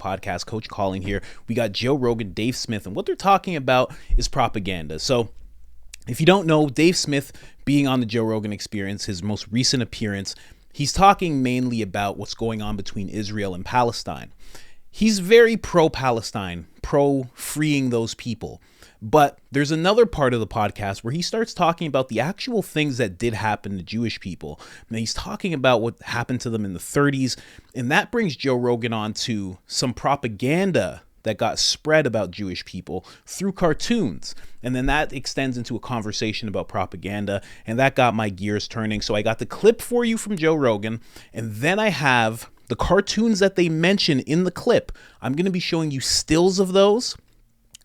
podcast. Coach Colin here. We got Joe Rogan, Dave Smith, and what they're talking about is propaganda. So if you don't know, Dave Smith being on the Joe Rogan Experience, his most recent appearance, he's talking mainly about what's going on between Israel and Palestine. He's very pro-Palestine, pro-freeing those people. But there's another part of the podcast where he starts talking about the actual things that did happen to Jewish people. And he's talking about what happened to them in the 30s. And that brings Joe Rogan on to some propaganda that got spread about Jewish people through cartoons. And then that extends into a conversation about propaganda. And that got my gears turning. So I got the clip for you from Joe Rogan. And then I have the cartoons that they mention in the clip. I'm going to be showing you stills of those,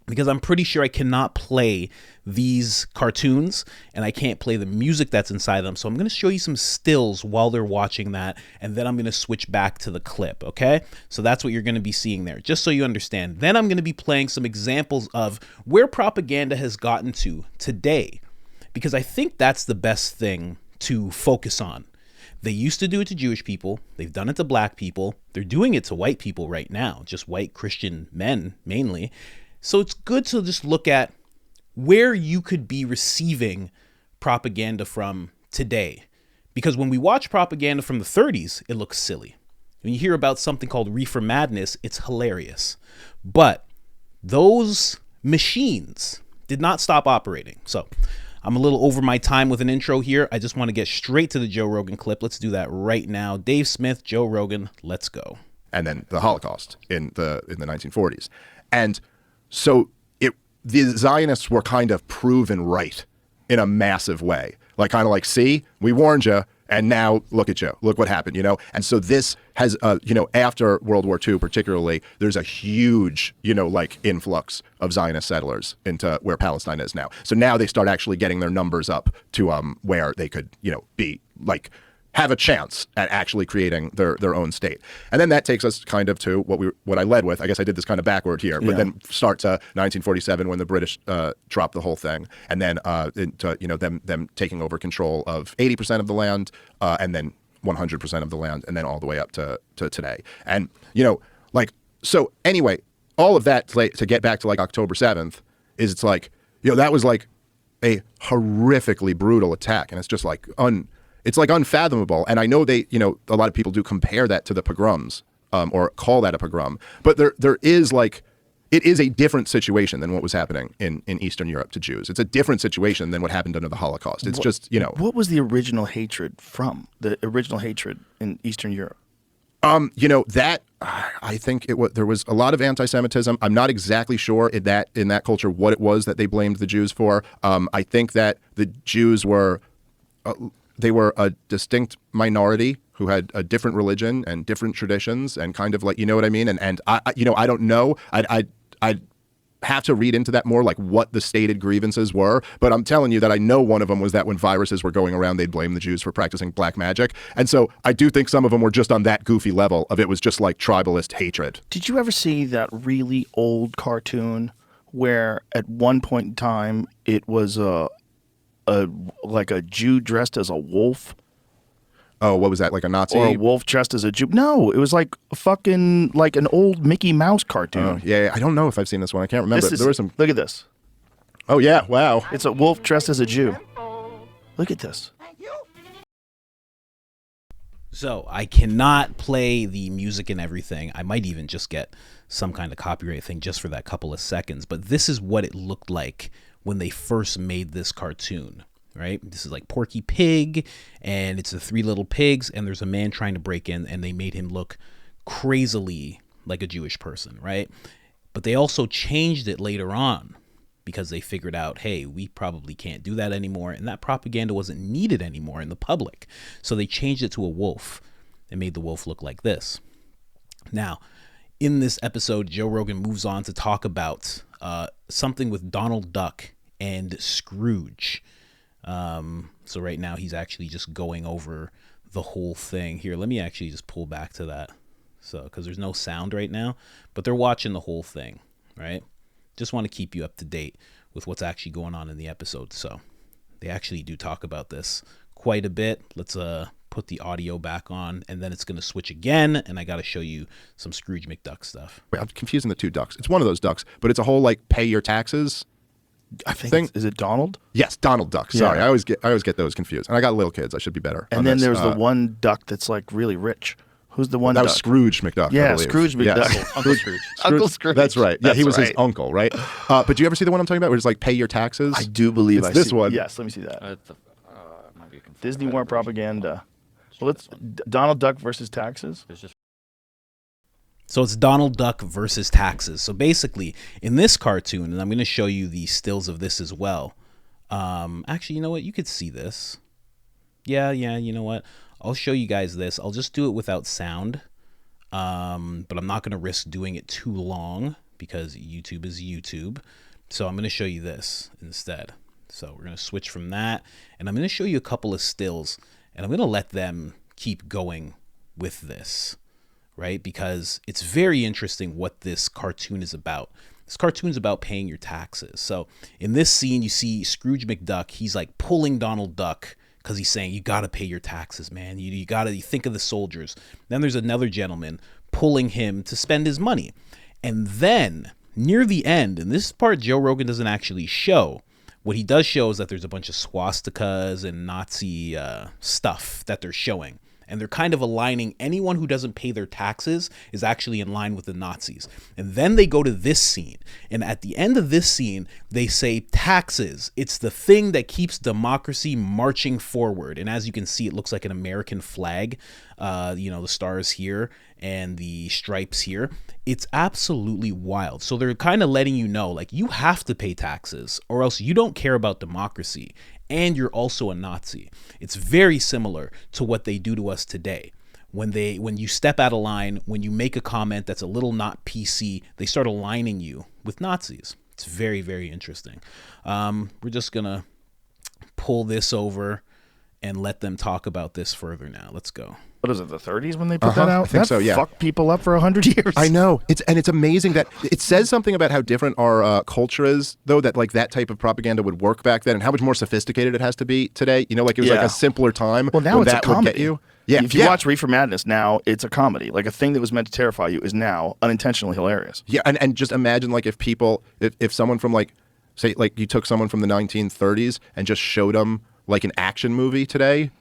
because I'm pretty sure I cannot play these cartoons and I can't play the music that's inside them. So I'm going to show you some stills while they're watching that, and then I'm going to switch back to the clip, okay? So that's what you're going to be seeing there, just so you understand. Then I'm going to be playing some examples of where propaganda has gotten to today, because I think that's the best thing to focus on. They used to do it to Jewish people. They've done it to black people. They're doing it to white people right now, just white Christian men mainly. So it's good to just look at where you could be receiving propaganda from today. Because when we watch propaganda from the 30s, it looks silly. When you hear about something called reefer madness, it's hilarious. But those machines did not stop operating. So I'm a little over my time with an intro here. I just want to get straight to the Joe Rogan clip. Let's do that right now. Dave Smith, Joe Rogan, let's go. And then the Holocaust in the 1940s. And so the Zionists were kind of proven right in a massive way. Like, kind of like, see, we warned you, and now look at you. Look what happened, you know? And so this has, after World War II particularly, there's a huge, like influx of Zionist settlers into where Palestine is now. So now they start actually getting their numbers up to where they could, be like, have a chance at actually creating their own state. And then that takes us kind of to what I led with. I guess I did this kind of backward here, but then start to 1947 when the British dropped the whole thing, and then into them taking over control of 80% of the land, and then 100% of the land, and then all the way up to today. And so anyway, all of that to get back to like October 7th is it's like that was like a horrifically brutal attack, and it's just like it's like unfathomable. And I know a lot of people do compare that to the pogroms, or call that a pogrom. But there is it is a different situation than what was happening in Eastern Europe to Jews. It's a different situation than what happened under the Holocaust. It's What was the original hatred from? The original hatred in Eastern Europe? That I think there was a lot of anti-Semitism. I'm not exactly sure in that culture what it was that they blamed the Jews for. I think that the Jews were they were a distinct minority who had a different religion and different traditions, and kind of like, you know what I mean? And I don't know. I'd have to read into that more, like what the stated grievances were. But I'm telling you that I know one of them was that when viruses were going around, they'd blame the Jews for practicing black magic. And so I do think some of them were just on that goofy level of it was just like tribalist hatred. Did you ever see that really old cartoon where at one point in time it was like a Jew dressed as a wolf? Oh, what was that? Like a Nazi? Or a wolf dressed as a Jew? No, it was like fucking like an old Mickey Mouse cartoon. Oh, yeah. I don't know if I've seen this one. I can't remember. There was some. Look at this. Oh yeah! Wow. It's a wolf dressed as a Jew. Look at this. So I cannot play the music and everything. I might even just get some kind of copyright thing just for that couple of seconds. But this is what it looked like when they first made this cartoon, right? This is like Porky Pig, and it's the three little pigs, and there's a man trying to break in, and they made him look crazily like a Jewish person, right? But they also changed it later on because they figured out, hey, we probably can't do that anymore, and that propaganda wasn't needed anymore in the public. So they changed it to a wolf and made the wolf look like this. Now, in this episode, Joe Rogan moves on to talk about something with Donald Duck and Scrooge. So right now he's actually just going over the whole thing. Here, let me actually just pull back to that. So, because there's no sound right now, but they're watching the whole thing, right? Just want to keep you up to date with what's actually going on in the episode. So they actually do talk about this quite a bit. Let's put put the audio back on, and then it's going to switch again, and I got to show you some Scrooge McDuck stuff. Wait, I'm confusing the two ducks. It's one of those ducks, but it's a whole like pay your taxes. I think is it Donald? Yes, Donald Duck. Sorry, I always get those confused. And I got little kids. I should be better. And then there's the one duck that's like really rich. Who's the one? That duck? was Scrooge McDuck. Yeah, I believe. Scrooge McDuck. Yes. Uncle Scrooge. Uncle Scrooge. That's right. Yeah, he was his right. uncle, right? But do you ever see the one I'm talking about, where it's like pay your taxes? I do believe it's I this see. one. Yes, let me see that. Might be a Disney War propaganda. Well, it's Donald Duck versus taxes. So it's Donald Duck versus taxes. So basically, in this cartoon, and I'm going to show you the stills of this as well. Actually, you know what? You could see this. Yeah, you know what? I'll show you guys this. I'll just do it without sound. But I'm not going to risk doing it too long because YouTube is YouTube. So I'm going to show you this instead. So we're going to switch from that, and I'm going to show you a couple of stills, and I'm going to let them keep going with this. Right? Because it's very interesting what this cartoon is about. This cartoon's about paying your taxes. So in this scene, you see Scrooge McDuck. He's like pulling Donald Duck because he's saying, you got to pay your taxes, man. You think of the soldiers. Then there's another gentleman pulling him to spend his money. And then near the end, and this part Joe Rogan doesn't actually show, what he does show is that there's a bunch of swastikas and Nazi stuff that they're showing. And they're kind of aligning anyone who doesn't pay their taxes is actually in line with the Nazis. And then they go to this scene. And at the end of this scene, they say taxes. It's the thing that keeps democracy marching forward. And as you can see, it looks like an American flag. The stars here and the stripes here. It's absolutely wild. So they're kind of letting you know, like, you have to pay taxes or else you don't care about democracy. And you're also a Nazi. It's very similar to what they do to us today. When you step out of line, when you make a comment that's a little not PC, they start aligning you with Nazis. It's very, very interesting. We're just gonna pull this over and let them talk about this further now. Let's go. What is it, the 30s when they put that out? I think that so, yeah. Fucked people up for 100 years. I know. It's amazing that it says something about how different our culture is, though, that like that type of propaganda would work back then, and how much more sophisticated it has to be today. You know, like it was like a simpler time. Well, now when it's that a comedy. would get you. Yeah. If you watch Reefer Madness now, it's a comedy. Like a thing that was meant to terrify you is now unintentionally hilarious. Yeah, and just imagine like if someone from like, say, like you took someone from the 1930s and just showed them like an action movie today.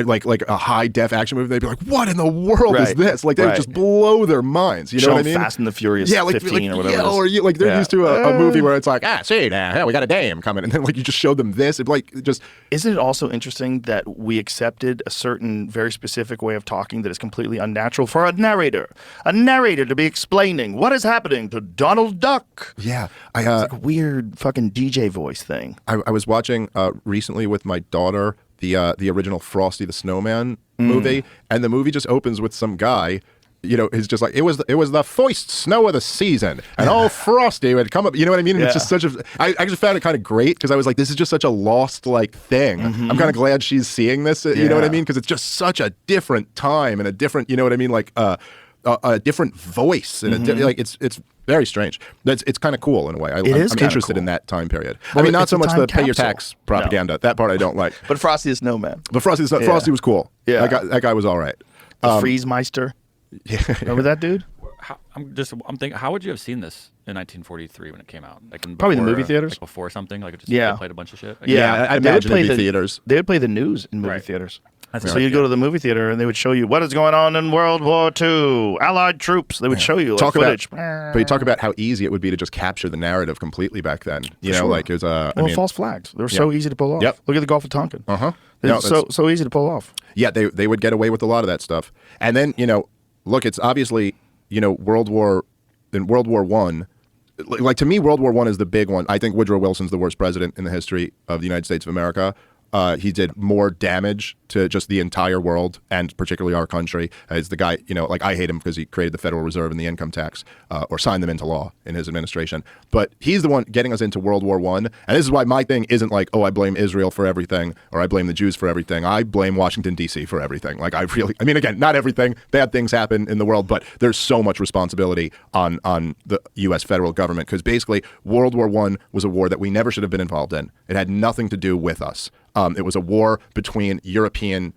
Like a high def action movie, they'd be like, "What in the world is this?" Like they would just blow their minds. You know what I mean? Fast and the Furious, 15 or whatever. Yeah, or they're used to a movie where it's like, see now, we got a dame coming, and then like you just showed them this. Isn't it also interesting that we accepted a certain very specific way of talking that is completely unnatural for a narrator to be explaining what is happening to Donald Duck? Yeah, it's like a weird fucking DJ voice thing. I was watching recently with my daughter the original Frosty the Snowman movie, and the movie just opens with some guy, is just like, it was the first snow of the season, and old Frosty would come up, you know what I mean? And it's just such I actually found it kind of great, because I was like, this is just such a lost like thing. I'm kind of glad she's seeing this, you know what I mean? Because it's just such a different time and a different, you know what I mean? Like a different voice, and it's very strange. It's kind of cool in a way. I'm interested in that time period. Well, I mean, not so much the capsule. pay your tax propaganda. No. That part I don't like. But Frosty the Snowman. But Frosty was cool. Yeah, that guy was all right. The Freeze Meister. Yeah. Remember that dude? I'm thinking, how would you have seen this in 1943 when it came out? Like probably the movie theaters, like before something. Like just played a bunch of shit. Like, I imagine it'd be theaters. They would play the news in movie theaters. So you'd go to the movie theater and they would show you what is going on in World War II, Allied troops. They would show you footage. But you talk about how easy it would be to just capture the narrative completely back then. You know, like it was false flags. They were so easy to pull off. Yep. Look at the Gulf of Tonkin. It's so easy to pull off. Yeah, they would get away with a lot of that stuff. And then, look, it's obviously, World War I. Like, to me, World War I is the big one. I think Woodrow Wilson's the worst president in the history of the United States of America. He did more damage to just the entire world, and particularly our country. He's the guy, like, I hate him because he created the Federal Reserve and the income tax, or signed them into law in his administration. But he's the one getting us into World War I. And this is why my thing isn't like, oh, I blame Israel for everything, or I blame the Jews for everything. I blame Washington, D.C. for everything. Like, again, not everything. Bad things happen in the world, but there's so much responsibility on the U.S. federal government, because basically World War I was a war that we never should have been involved in. It had nothing to do with us. It was a war between European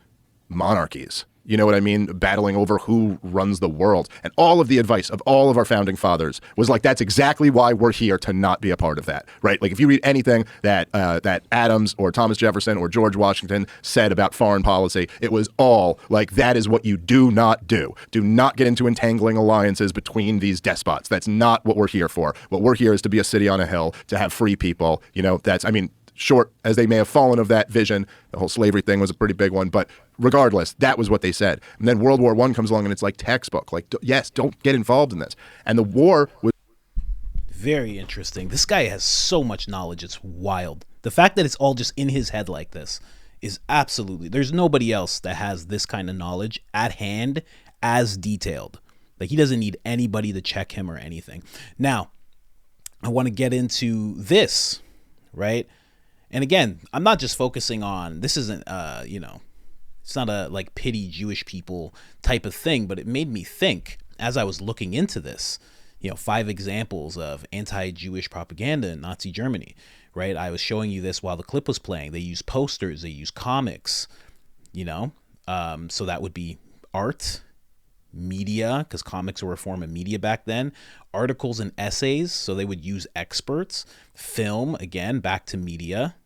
monarchies. You know what I mean? Battling over who runs the world. And all of the advice of all of our founding fathers was like, that's exactly why we're here, to not be a part of that, right? Like if you read anything that that Adams or Thomas Jefferson or George Washington said about foreign policy, it was all like, that is what you do not do. Do not get into entangling alliances between these despots. That's not what we're here for. What we're here is to be a city on a hill, to have free people. You know, that's, I mean, short as they may have fallen of that vision, the whole slavery thing was a pretty big one, but regardless, that was what they said. And then World War I comes along and it's like textbook, like, yes, don't get involved in this. And the war was very interesting. This guy has so much knowledge. It's wild. The fact that it's all just in his head like this is absolutely, there's nobody else that has this kind of knowledge at hand as detailed. Like, he doesn't need anybody to check him or anything. Now, I want to get into this, right? And again, I'm not just focusing on, this isn't, you know, it's not a like pity Jewish people type of thing, but it made me think as I was looking into this, you know, 5 examples of anti-Jewish propaganda in Nazi Germany, right? I was showing you this while the clip was playing. They use posters, they use comics, you know, so that would be art, media, because comics were a form of media back then, articles and essays, so they would use experts, film, again, back to media,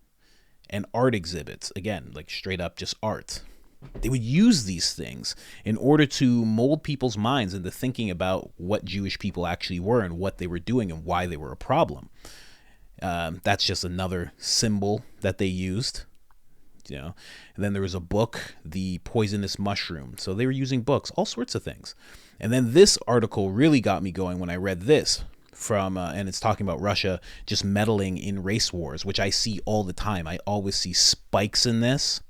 and art exhibits, again, like straight up just art. They would use these things in order to mold people's minds into thinking about what Jewish people actually were and what they were doing and why they were a problem. That's just another symbol that they used, you know. And then there was a book, The Poisonous Mushroom. So they were using books, all sorts of things. And then this article really got me going when I read this. From and it's talking about Russia just meddling in race wars, which I see all the time. I always see spikes in this.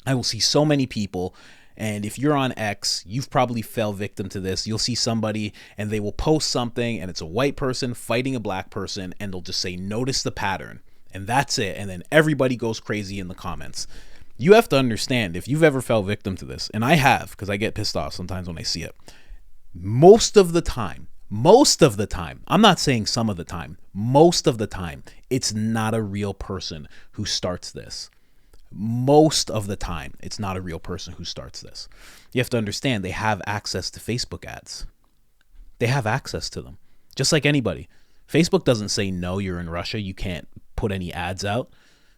I will see so many people, and if you're on X, you've probably fell victim to this. You'll see somebody and they will post something and it's a white person fighting a black person, and they'll just say, notice the pattern, and that's it. And then everybody goes crazy in the comments. You have to understand, if you've ever fell victim to this, and I have, because I get pissed off sometimes when I see it, most of the time, I'm not saying some of the time, most of the time, it's not a real person who starts this. Most of the time, it's not a real person who starts this. You have to understand, they have access to Facebook ads. They have access to them, just like anybody. Facebook doesn't say, no, you're in Russia, you can't put any ads out.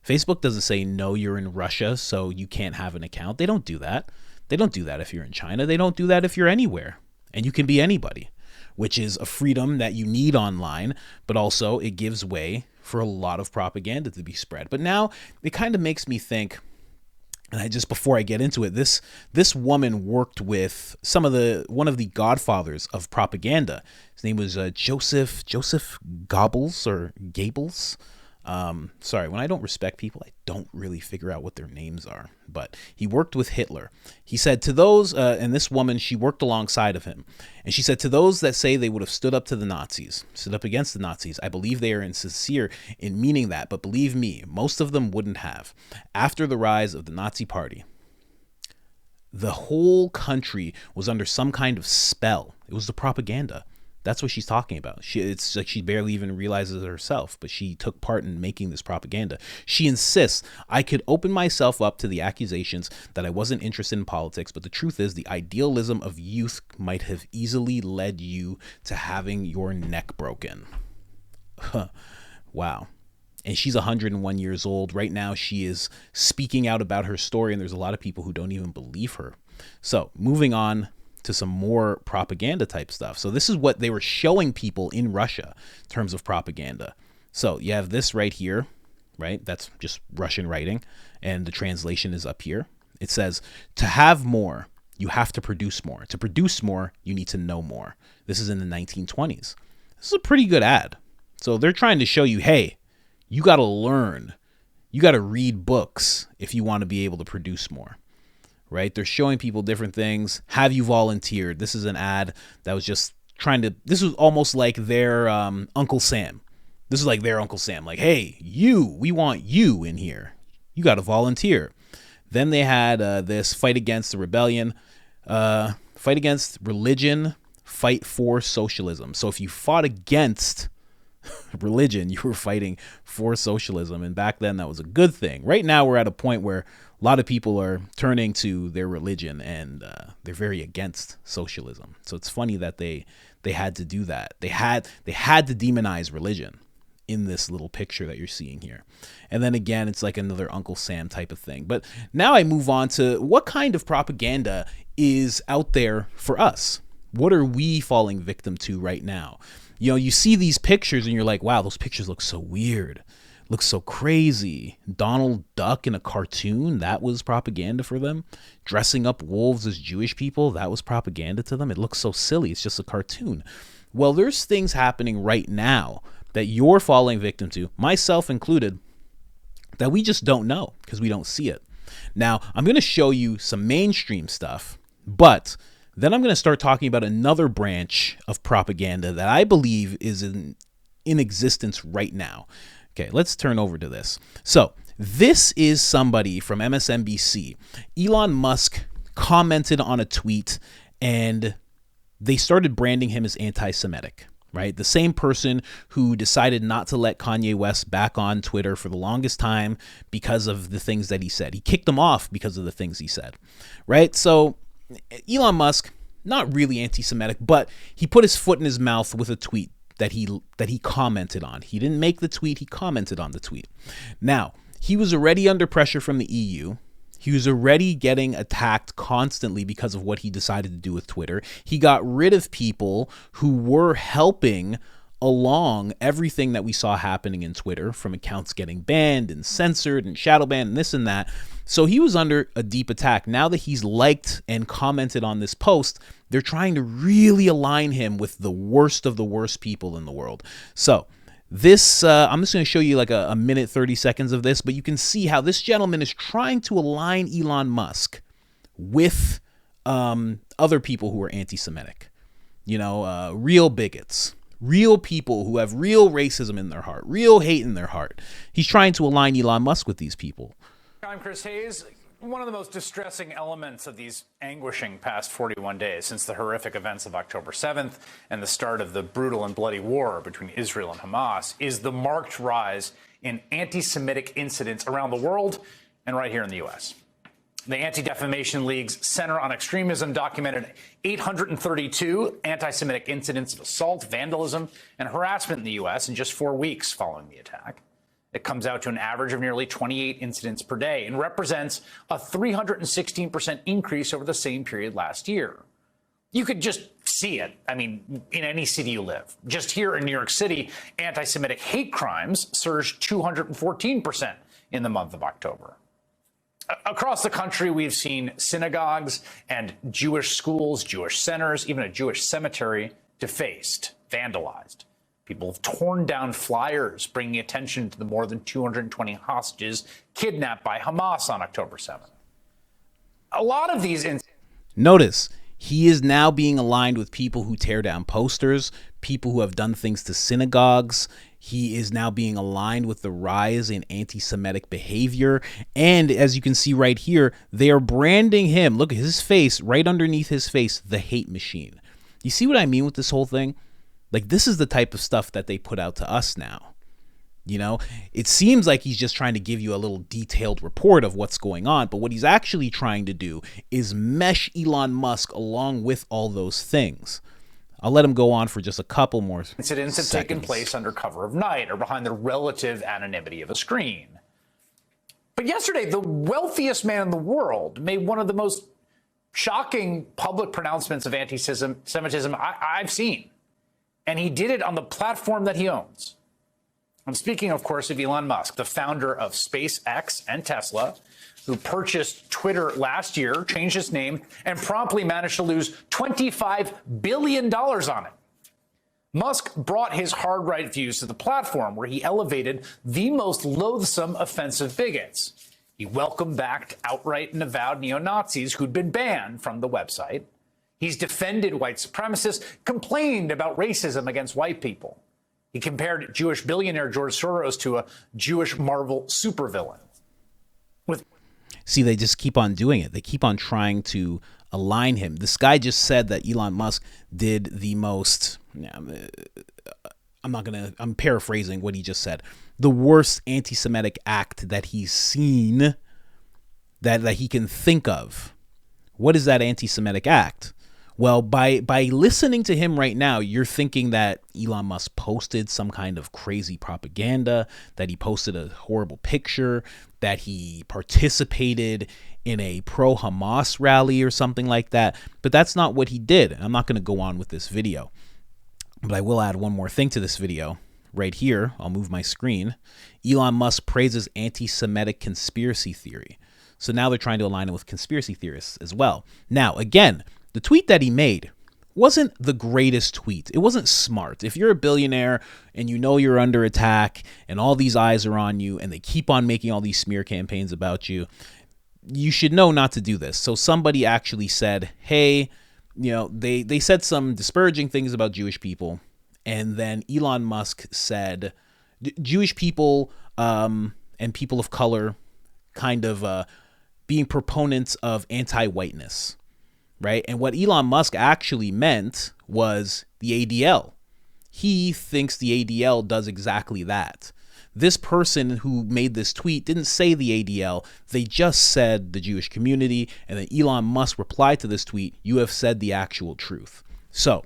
Facebook doesn't say, no, you're in Russia, so you can't have an account. They don't do that. They don't do that if you're in China. They don't do that if you're anywhere. And you can be anybody, which is a freedom that you need online, but also it gives way for a lot of propaganda to be spread. But now it kind of makes me think, and before I get into it, this woman worked with one of the godfathers of propaganda. His name was Joseph Goebbels or Gables. Sorry, when I don't respect people, I don't really figure out what their names are. But he worked with Hitler. He said to those, and this woman, she worked alongside of him. And she said, to those that say they would have stood up to the Nazis, stood up against the Nazis, I believe they are insincere in meaning that. But believe me, most of them wouldn't have. After the rise of the Nazi Party, the whole country was under some kind of spell. It was the propaganda. That's what she's talking about. It's like she barely even realizes it herself, but she took part in making this propaganda. She insists, I could open myself up to the accusations that I wasn't interested in politics, but the truth is the idealism of youth might have easily led you to having your neck broken. Wow. And she's 101 years old. Right now, she is speaking out about her story, and there's a lot of people who don't even believe her. So moving on to some more propaganda type stuff. So this is what they were showing people in Russia in terms of propaganda. So you have this right here, right? That's just Russian writing, and the translation is up here. It says, to have more, you have to produce more. To produce more, you need to know more. This is in the 1920s. This is a pretty good ad. So they're trying to show you, hey, you got to learn. You got to read books if you want to be able to produce more. Right? They're showing people different things. Have you volunteered? This is an ad that was just this was almost like their Uncle Sam. This is like their Uncle Sam. Like, hey, we want you in here. You got to volunteer. Then they had this fight against the rebellion, fight against religion, fight for socialism. So if you fought against religion, you were fighting for socialism. And back then that was a good thing. Right now we're at a point where a lot of people are turning to their religion, and they're very against socialism. So it's funny that they had to do that. They had to demonize religion in this little picture that you're seeing here. And then again, it's like another Uncle Sam type of thing. But now I move on to what kind of propaganda is out there for us. What are we falling victim to right now? You know, you see these pictures and you're like, wow, those pictures look so weird. Looks so crazy. Donald Duck in a cartoon, that was propaganda for them. Dressing up wolves as Jewish people, that was propaganda to them. It looks so silly. It's just a cartoon. Well, there's things happening right now that you're falling victim to, myself included, that we just don't know because we don't see it. Now, I'm going to show you some mainstream stuff, but then I'm going to start talking about another branch of propaganda that I believe is in existence right now. Okay, let's turn over to this. So this is somebody from MSNBC. Elon Musk commented on a tweet and they started branding him as anti-Semitic, right? The same person who decided not to let Kanye West back on Twitter for the longest time because of the things that he said. He kicked him off because of the things he said, right? So Elon Musk, not really anti-Semitic, but he put his foot in his mouth with a tweet that he commented on. He didn't make the tweet, he commented on the tweet. Now, he was already under pressure from the EU. He was already getting attacked constantly because of what he decided to do with Twitter. He got rid of people who were helping along everything that we saw happening in Twitter, from accounts getting banned and censored and shadow banned and this and that. So he was under a deep attack. Now that he's liked and commented on this post, they're trying to really align him with the worst of the worst people in the world. So this, I'm just going to show you like a minute, 30 seconds of this, but you can see how this gentleman is trying to align Elon Musk with other people who are anti-Semitic, real bigots, real people who have real racism in their heart, real hate in their heart. He's trying to align Elon Musk with these people. I'm Chris Hayes. One of the most distressing elements of these anguishing past 41 days since the horrific events of October 7th and the start of the brutal and bloody war between Israel and Hamas is the marked rise in anti-Semitic incidents around the world and right here in the U.S. The Anti-Defamation League's Center on Extremism documented 832 anti-Semitic incidents of assault, vandalism, and harassment in the U.S. in just 4 weeks following the attack. It comes out to an average of nearly 28 incidents per day and represents a 316% increase over the same period last year. You could just see it, in any city you live. Just here in New York City, anti-Semitic hate crimes surged 214% in the month of October. Across the country, we've seen synagogues and Jewish schools, Jewish centers, even a Jewish cemetery defaced, vandalized. People have torn down flyers bringing attention to the more than 220 hostages kidnapped by Hamas on October 7th. A lot of these Notice, he is now being aligned with people who tear down posters, people who have done things to synagogues. He is now being aligned with the rise in anti-Semitic behavior. And as you can see right here, they are branding him. Look at his face, right underneath his face, the hate machine. You see what I mean with this whole thing? Like, this is the type of stuff that they put out to us now. It seems like he's just trying to give you a little detailed report of what's going on. But what he's actually trying to do is mesh Elon Musk along with all those things. I'll let him go on for just a couple more incidents have taken place under cover of night or behind the relative anonymity of a screen. But yesterday, the wealthiest man in the world made one of the most shocking public pronouncements of anti-Semitism I've seen. And he did it on the platform that he owns. I'm speaking, of course, of Elon Musk, the founder of SpaceX and Tesla, who purchased Twitter last year, changed his name, and promptly managed to lose $25 billion on it. Musk brought his hard-right views to the platform, where he elevated the most loathsome offensive bigots. He welcomed back outright and avowed neo-Nazis who'd been banned from the website. He's defended white supremacists, complained about racism against white people. He compared Jewish billionaire George Soros to a Jewish Marvel supervillain. See, they just keep on doing it. They keep on trying to align him. This guy just said that Elon Musk did the most, I'm paraphrasing what he just said, the worst anti-Semitic act that he's seen that he can think of. What is that anti-Semitic act? Well, by listening to him right now, you're thinking that Elon Musk posted some kind of crazy propaganda, that he posted a horrible picture, that he participated in a pro-Hamas rally or something like that. But that's not what he did. I'm not going to go on with this video. But I will add one more thing to this video. Right here, I'll move my screen. Elon Musk praises anti-Semitic conspiracy theory. So now they're trying to align it with conspiracy theorists as well. Now, again, the tweet that he made wasn't the greatest tweet. It wasn't smart. If you're a billionaire and you know you're under attack and all these eyes are on you and they keep on making all these smear campaigns about you, you should know not to do this. So somebody actually said, hey, they said some disparaging things about Jewish people. And then Elon Musk said Jewish people and people of color kind of being proponents of anti-whiteness, right? And what Elon Musk actually meant was the ADL. He thinks the ADL does exactly that. This person who made this tweet didn't say the ADL. They just said the Jewish community. And then Elon Musk replied to this tweet, you have said the actual truth. So,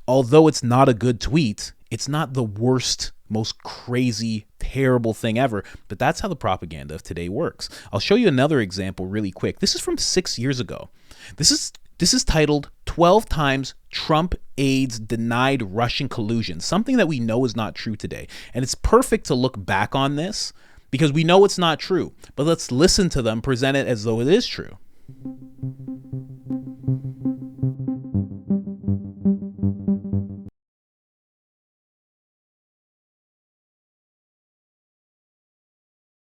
although it's not a good tweet, it's not the worst, most crazy, terrible thing ever, but that's how the propaganda of today works. I'll show you another example really quick. This is from 6 years ago. This is titled 12 times Trump aides denied Russian collusion, something that we know is not true today. And it's perfect to look back on this because we know it's not true, but let's listen to them present it as though it is true.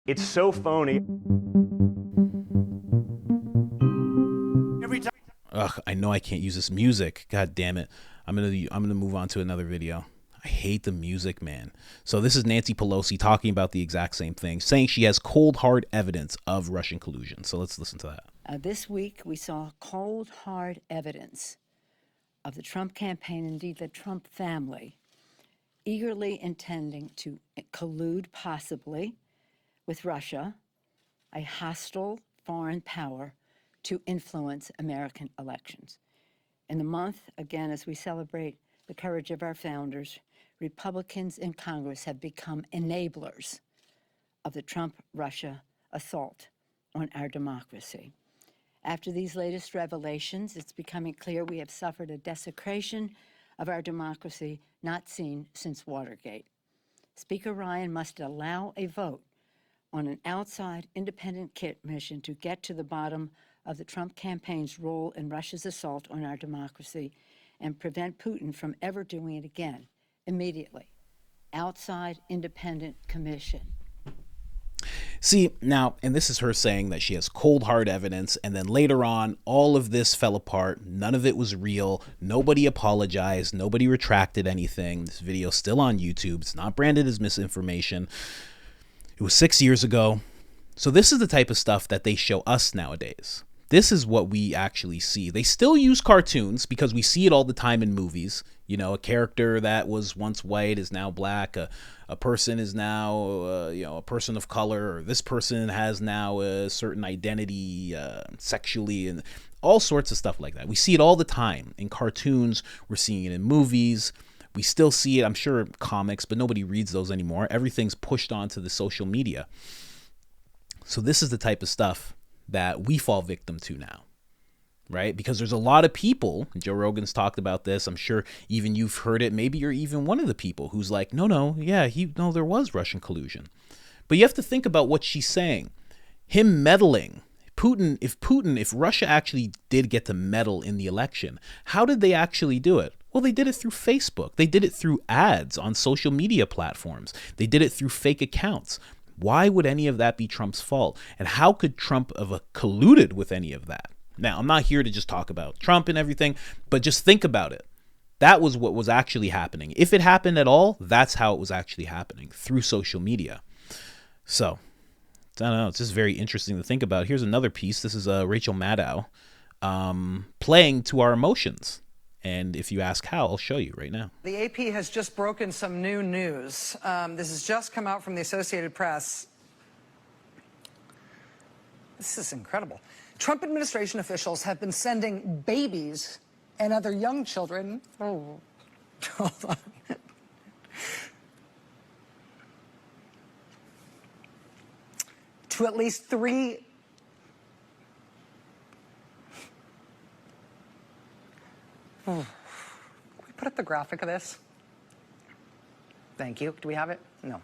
It's so phony. Every time. Ugh, I know I can't use this music. God damn it. I'm gonna move on to another video. I hate the music, man. So this is Nancy Pelosi talking about the exact same thing, saying she has cold, hard evidence of Russian collusion. So let's listen to that. This week, we saw cold, hard evidence of the Trump campaign, indeed the Trump family, eagerly intending to collude possibly with Russia, a hostile foreign power, to influence American elections. In the month, again, as we celebrate the courage of our founders, Republicans in Congress have become enablers of the Trump-Russia assault on our democracy. After these latest revelations, it's becoming clear we have suffered a desecration of our democracy not seen since Watergate. Speaker Ryan must allow a vote on an outside independent commission to get to the bottom of the Trump campaign's role in Russia's assault on our democracy and prevent Putin from ever doing it again, immediately. Outside independent commission. See, now, and this is her saying that she has cold, hard evidence, and then later on, all of this fell apart. None of it was real. Nobody apologized. Nobody retracted anything. This video is still on YouTube. It's not branded as misinformation. It was 6 years ago. So this is the type of stuff that they show us nowadays. This is what we actually see. They still use cartoons because we see it all the time in movies. You know, a character that was once white is now black. A person is now, a person of color. Or this person has now a certain identity sexually, and all sorts of stuff like that. We see it all the time in cartoons. We're seeing it in movies. We still see it, I'm sure, in comics, but nobody reads those anymore. Everything's pushed onto the social media. So this is the type of stuff that we fall victim to now, right? Because there's a lot of people, and Joe Rogan's talked about this, I'm sure even you've heard it, maybe you're even one of the people who's like, no, there was Russian collusion. But you have to think about what she's saying. Him meddling, if Russia actually did get to meddle in the election, how did they actually do it? Well, they did it through Facebook. They did it through ads on social media platforms. They did it through fake accounts. Why would any of that be Trump's fault? And how could Trump have colluded with any of that? Now, I'm not here to just talk about Trump and everything, but just think about it. That was what was actually happening. If it happened at all, that's how it was actually happening, through social media. So, I don't know. It's just very interesting to think about. Here's another piece. This is Rachel Maddow playing to our emotions. And if you ask how, I'll show you right now. The AP has just broken some new news. This has just come out from the Associated Press. This is incredible. Trump administration officials have been sending babies and other young children. Oh, hold on. To at least 3. Can we put up the graphic of this? Thank you. Do we have it? No.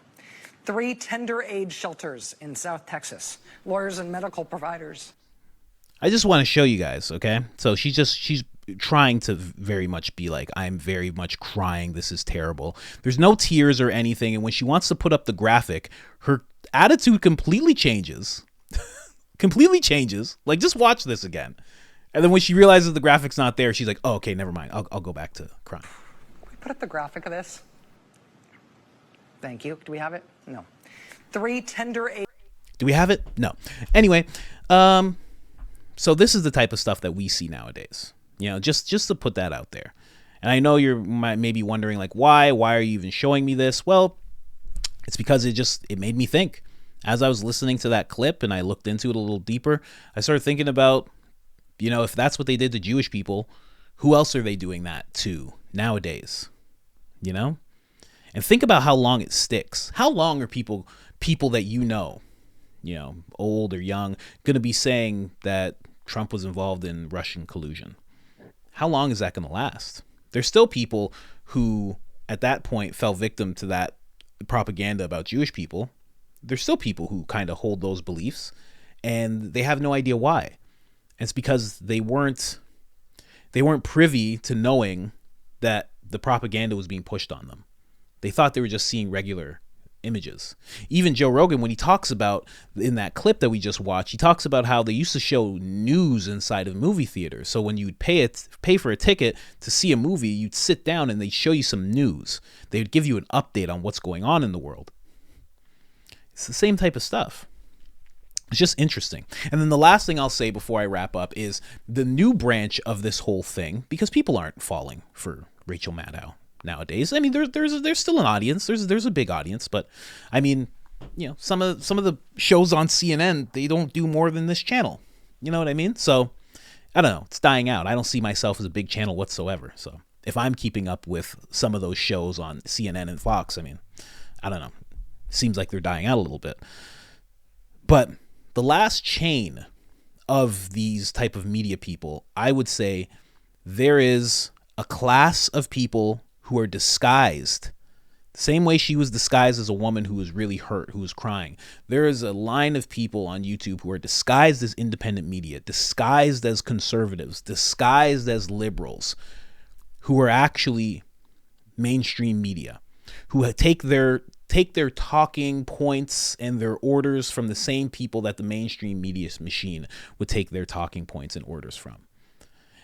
3 tender age shelters in South Texas. Lawyers and medical providers. I just want to show you guys, okay? So she's trying to very much be like, I'm very much crying. This is terrible. There's no tears or anything. And when she wants to put up the graphic, her attitude completely changes. Completely changes. Like, just watch this again. And then when she realizes the graphic's not there, she's like, oh, okay, never mind. I'll go back to crying. Can we put up the graphic of this? Thank you. Do we have it? No. 3 tender age. Do we have it? No. Anyway, so this is the type of stuff that we see nowadays. You know, just to put that out there. And I know you're maybe wondering, like, why are you even showing me this? Well, it's because it made me think. As I was listening to that clip and I looked into it a little deeper, I started thinking about, you know, if that's what they did to Jewish people, who else are they doing that to nowadays? You know? And think about how long it sticks. How long are people that you know, old or young, going to be saying that Trump was involved in Russian collusion? How long is that going to last? There's still people who, at that point, fell victim to that propaganda about Jewish people. There's still people who kind of hold those beliefs, and they have no idea why. And it's because they weren't privy to knowing that the propaganda was being pushed on them. They thought they were just seeing regular images. Even Joe Rogan, when he talks about, in that clip that we just watched, he talks about how they used to show news inside of movie theaters. So when you'd pay for a ticket to see a movie, you'd sit down and they'd show you some news. They would give you an update on what's going on in the world. It's the same type of stuff. It's just interesting. And then the last thing I'll say before I wrap up is the new branch of this whole thing, because people aren't falling for Rachel Maddow nowadays. I mean, there's still an audience. There's a big audience, but I mean, you know, some of the shows on CNN, they don't do more than this channel. You know what I mean? So I don't know. It's dying out. I don't see myself as a big channel whatsoever. So if I'm keeping up with some of those shows on CNN and Fox, I mean, I don't know. Seems like they're dying out a little bit. But the last chain of these type of media people, I would say there is a class of people who are disguised the same way she was disguised as a woman who was really hurt, who was crying. There is a line of people on YouTube who are disguised as independent media, disguised as conservatives, disguised as liberals, who are actually mainstream media, who take their talking points and their orders from the same people that the mainstream media machine would take their talking points and orders from.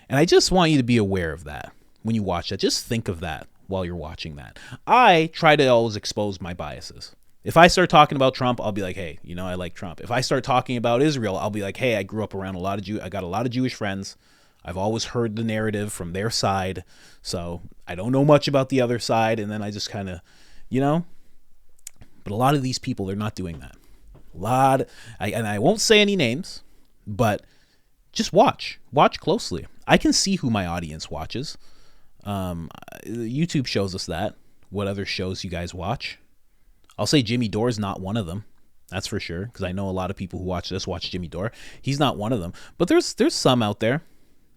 And I just want you to be aware of that when you watch that. Just think of that while you're watching that. I try to always expose my biases. If I start talking about Trump, I'll be like, hey, you know, I like Trump. If I start talking about Israel, I'll be like, hey, I grew up around I got a lot of Jewish friends. I've always heard the narrative from their side. So I don't know much about the other side. And then I just kind of, you know, but a lot of these people, they're not doing that. And I won't say any names, but just watch closely. I can see who my audience watches. YouTube shows us that, what other shows you guys watch. I'll say Jimmy Dore's not one of them. That's for sure. Cause I know a lot of people who watch this watch Jimmy Dore. He's not one of them, but there's some out there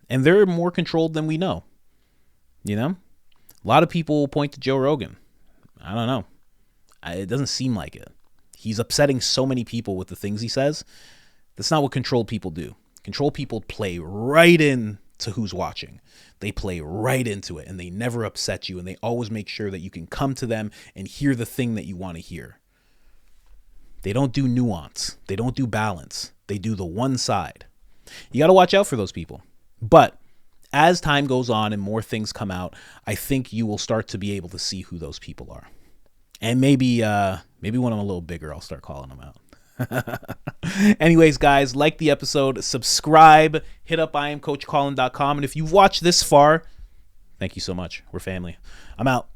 and they're more controlled than we know. You know, a lot of people point to Joe Rogan. I don't know. It doesn't seem like it. He's upsetting so many people with the things he says. That's not what controlled people do. Controlled people play right in to who's watching. They play right into it and they never upset you, and they always make sure that you can come to them and hear the thing that you want to hear. They don't do nuance. They don't do balance. They do the one side. You got to watch out for those people. But as time goes on and more things come out, I think you will start to be able to see who those people are. And maybe when I'm a little bigger, I'll start calling them out. Anyways, guys, like the episode, subscribe, hit up IamCoachColin.com. And if you've watched this far, thank you so much. We're family. I'm out.